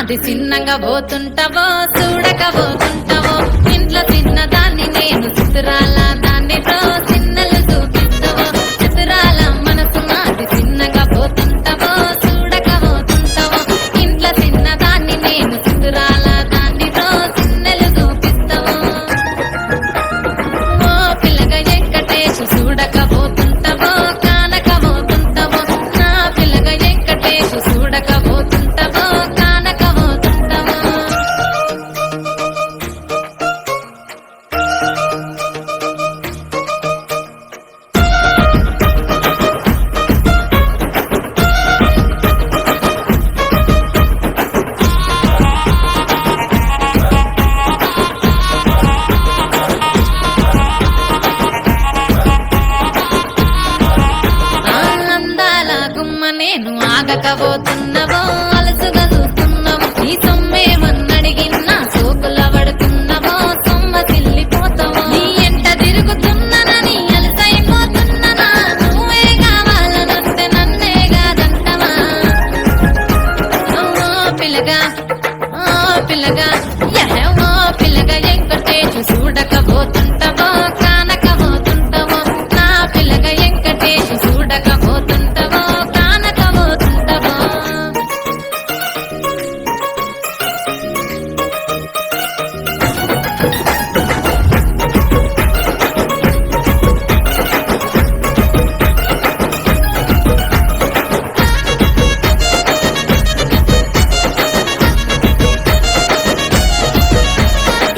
మాది చిన్నగా పోతుంటావో చూడకపోతుంటావో ఇంట్లో చిన్నదాన్ని నేను చిత్రాల దాన్నితో చిన్నలు చూపిస్తావో చిత్రాల మనసు మాది చిన్నగా పోతుంటావో చూడకపోతుంటావో ఇంట్లో చిన్నదాన్ని నేను చిత్రాల దాన్నితో చిన్నలు చూపిస్తావో ఓ పిల్లగా వెంకటేశు చూడకపోతుంటావో కానకపోతుంటావో నా పిల్లగా వెంకటేశు చూడకపోతుంటావో కానకపోతుంటావో ఆనందాల గుమ్మ నేను ఆగకపోతున్నవో అలసుగా చూస్తున్నావో ఈ సొమ్మేమన్నడిగిన్నా సోకుల పడుతున్నవో సొమ్మ తిల్లిపోతావో నీ ఎంట తిరుగుతున్నానని అలసైపోతున్నానా నువ్వే కావాలనొస్తే నన్నే కాదంటవా ఓ పిల్లగా ఓ పిల్లగా వెంకటేశు చూడకపోతుంటావో కానకపోతుంటావో నా పిల్లగా వెంకటేశు చూడకపోతుంటావో కానకపోతుంటావో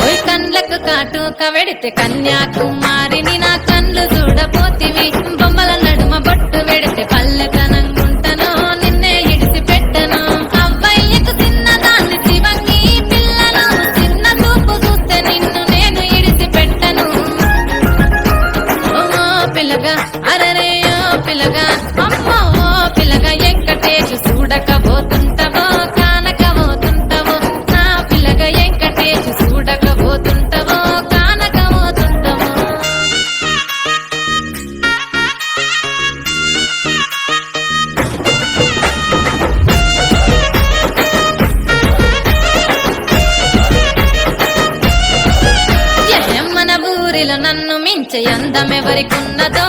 ఓయ్ కండ్లకు కాటుక వెడితే కన్యాకుమారిని నా కళ్ళు చూడపోతివి బొమ్మల నడుమ బొట్టు వెడితే పల్లెతనంగుంటను నిన్నే ఇడిసి పెట్టను అవ్వయ్యకు చిన్నదాన్ని శివంగి పిల్లలు చిన్న చూపు చూస్తే నిన్ను నేను ఇడిసి పెట్టను ఓ పిల్లగా అరరే ఓ పిల్లగా అమ్మో ఓ పిల్లగా వెంకటేశు చూడకపోతుంటావో కానకపోతుంటావో నా పిల్లగా వెంకటేశు చూడకపోతుంటావో కానకపోతుంటావో మన ఊరిలో నన్ను మించే అందమెవరికున్నదో